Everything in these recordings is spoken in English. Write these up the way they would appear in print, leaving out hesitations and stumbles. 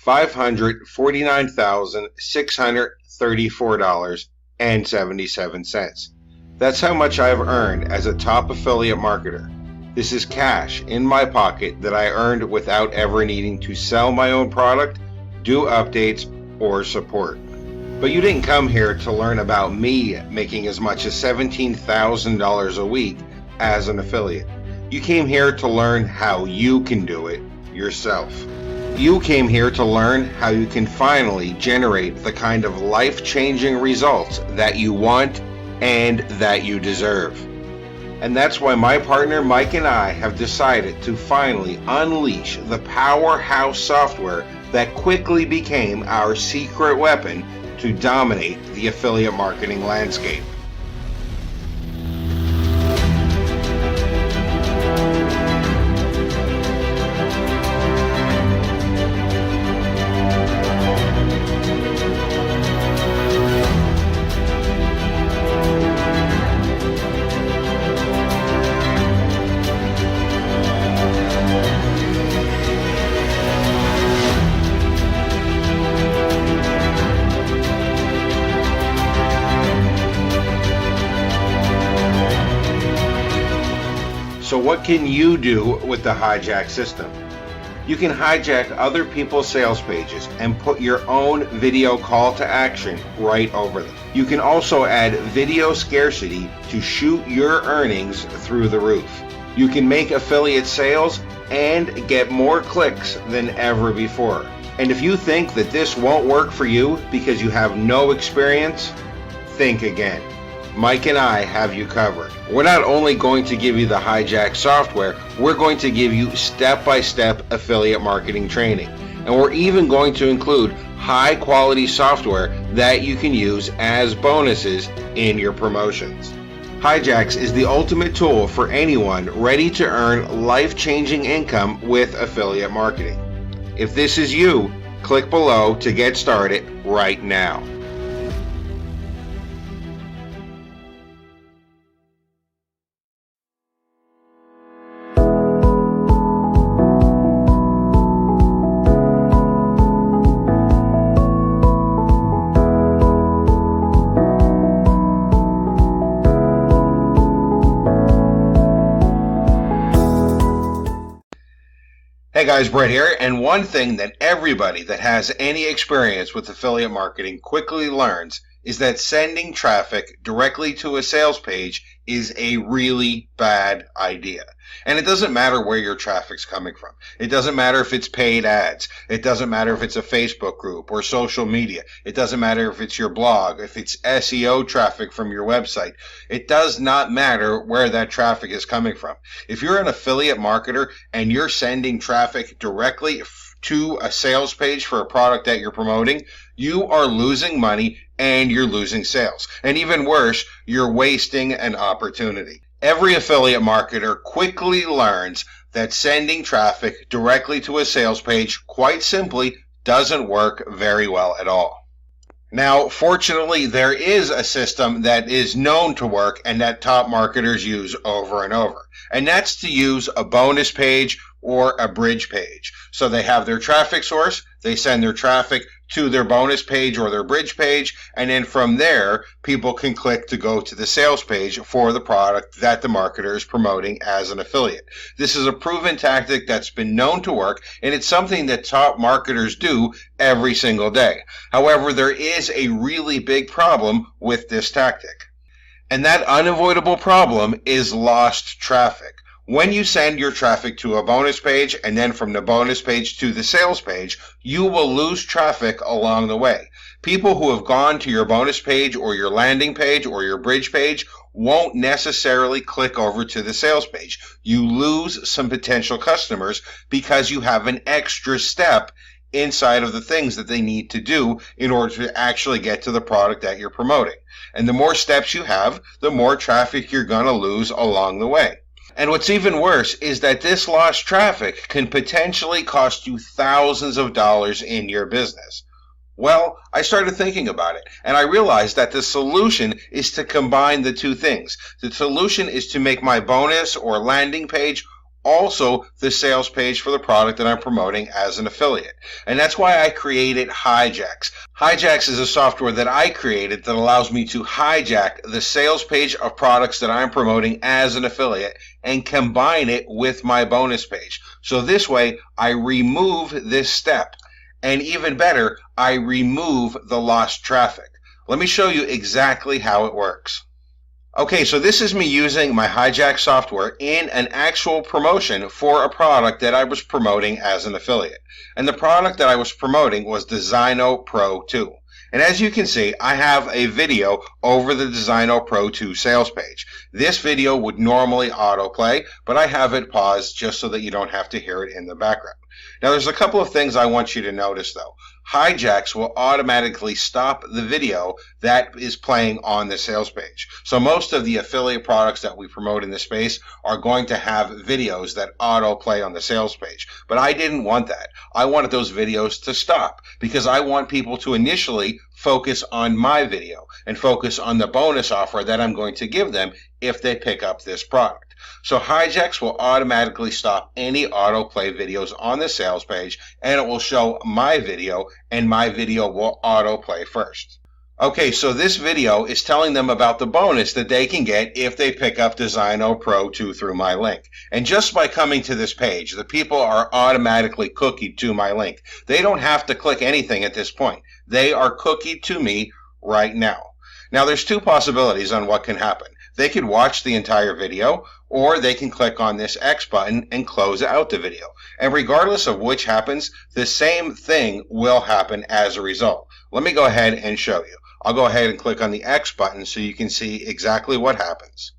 $549,634.77. That's how much I've earned as a top affiliate marketer. This is cash in my pocket that I earned without ever needing to sell my own product, do updates, or support. But you didn't come here to learn about me making as much as $17,000 a week as an affiliate. You came here to learn how you can do it yourself. You came here to learn how you can finally generate the kind of life-changing results that you want and that you deserve. And that's why my partner Mike and I have decided to finally unleash the powerhouse software that quickly became our secret weapon to dominate the affiliate marketing landscape. So what can you do with the Hijax system? You can hijack other people's sales pages and put your own video call to action right over them. You can also add video scarcity to shoot your earnings through the roof. You can make affiliate sales and get more clicks than ever before. And if you think that this won't work for you because you have no experience, think again. Mike and I have you covered. We're not only going to give you the Hijax software, we're going to give you step-by-step affiliate marketing training. And we're even going to include high-quality software that you can use as bonuses in your promotions. Hijax is the ultimate tool for anyone ready to earn life-changing income with affiliate marketing. If this is you, click below to get started right now. Hey guys, Brett here, and one thing that everybody that has any experience with affiliate marketing quickly learns is that sending traffic directly to a sales page is a really bad idea. And it doesn't matter where your traffic's coming from. It doesn't matter if it's paid ads. It doesn't matter if it's a Facebook group or social media. It doesn't matter if it's your blog, if it's SEO traffic from your website. It does not matter where that traffic is coming from. If you're an affiliate marketer and you're sending traffic directly to a sales page for a product that you're promoting, you are losing money and you're losing sales. And even worse, you're wasting an opportunity. Every affiliate marketer quickly learns that sending traffic directly to a sales page, quite simply, doesn't work very well at all. Now, fortunately, there is a system that is known to work and that top marketers use over and over. And that's to use a bonus page or a bridge page. So they have their traffic source, they send their traffic to their bonus page or their bridge page, and then from there, people can click to go to the sales page for the product that the marketer is promoting as an affiliate. This is a proven tactic that's been known to work, and it's something that top marketers do every single day. However, there is a really big problem with this tactic. And that unavoidable problem is lost traffic. When you send your traffic to a bonus page and then from the bonus page to the sales page, you will lose traffic along the way. People who have gone to your bonus page or your landing page or your bridge page won't necessarily click over to the sales page. You lose some potential customers because you have an extra step inside of the things that they need to do in order to actually get to the product that you're promoting. And the more steps you have, the more traffic you're going to lose along the way. And what's even worse is that this lost traffic can potentially cost you thousands of dollars in your business. Well, I started thinking about it, and I realized that the solution is to combine the two things. The solution is to make my bonus or landing page also the sales page for the product that I'm promoting as an affiliate. And that's why I created Hijax. Hijax is a software that I created that allows me to hijack the sales page of products that I'm promoting as an affiliate and combine it with my bonus page. So this way I remove this step. And even better, I remove the lost traffic. Let me show you exactly how it works. Okay, so this is me using my Hijax software in an actual promotion for a product that I was promoting as an affiliate. And the product that I was promoting was the Zyno Pro 2. And as you can see, I have a video over the Zyno Pro 2 sales page. This video would normally autoplay, but I have it paused just so that you don't have to hear it in the background. Now there's a couple of things I want you to notice though. Hijax will automatically stop the video that is playing on the sales page. So most of the affiliate products that we promote in this space are going to have videos that autoplay on the sales page. But I didn't want that. I wanted those videos to stop because I want people to initially focus on my video and focus on the bonus offer that I'm going to give them if they pick up this product. So Hijax will automatically stop any autoplay videos on the sales page, and it will show my video, and my video will autoplay first. Okay, so this video is telling them about the bonus that they can get if they pick up the Zyno Pro 2 through my link. And just by coming to this page, the people are automatically cookied to my link. They don't have to click anything at this point. They are cookied to me right now. Now there's two possibilities on what can happen. They could watch the entire video, or they can click on this X button and close out the video. And regardless of which happens, the same thing will happen as a result. Let me go ahead and show you. I'll go ahead and click on the X button so you can see exactly what happens.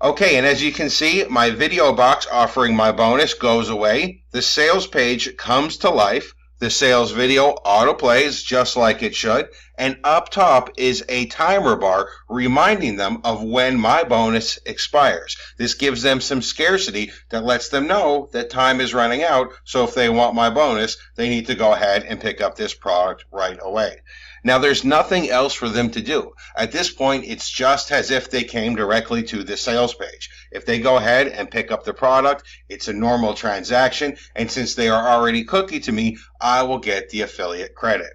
Okay, and as you can see, my video box offering my bonus goes away. The sales page comes to life. The sales video autoplays just like it should, and up top is a timer bar reminding them of when my bonus expires. This gives them some scarcity that lets them know that time is running out, so if they want my bonus, they need to go ahead and pick up this product right away. Now there's nothing else for them to do. At this point, it's just as if they came directly to the sales page. If they go ahead and pick up the product, it's a normal transaction, and since they are already cookied to me, I will get the affiliate credit.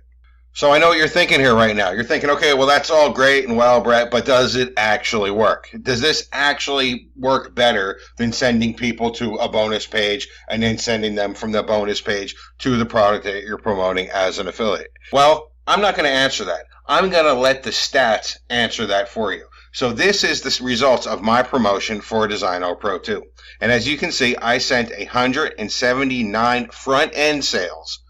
So I know what you're thinking here right now. You're thinking, okay, well that's all great and well, Brett, but does it actually work? Does this actually work better than sending people to a bonus page and then sending them from the bonus page to the product that you're promoting as an affiliate? Well, I'm not going to answer that. I'm going to let the stats answer that for you. So this is the results of my promotion for Zyno Pro 2. And as you can see, I sent 179 front-end sales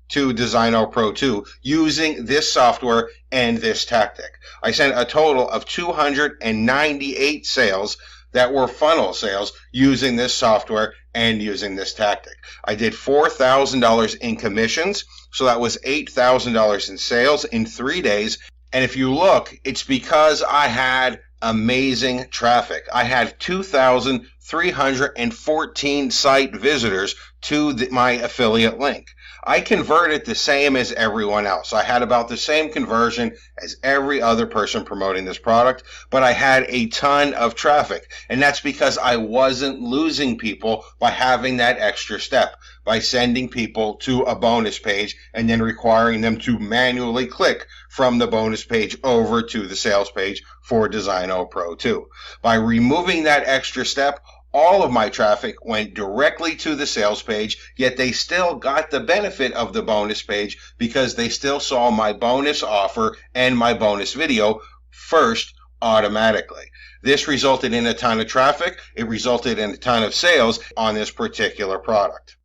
to Zyno Pro 2 using this software and this tactic. I sent a total of 298 sales that were funnel sales using this software and using this tactic. I did $4,000 in commissions, so that was $8,000 in sales in 3 days. And if you look, it's because I had amazing traffic. I had 2,314 site visitors to my affiliate link. I converted the same as everyone else. I had about the same conversion as every other person promoting this product, but I had a ton of traffic. And that's because I wasn't losing people by having that extra step, by sending people to a bonus page and then requiring them to manually click from the bonus page over to the sales page for Zyno Pro 2. By removing that extra step, all of my traffic went directly to the sales page, yet they still got the benefit of the bonus page because they still saw my bonus offer and my bonus video first automatically. This resulted in a ton of traffic. It resulted in a ton of sales on this particular product.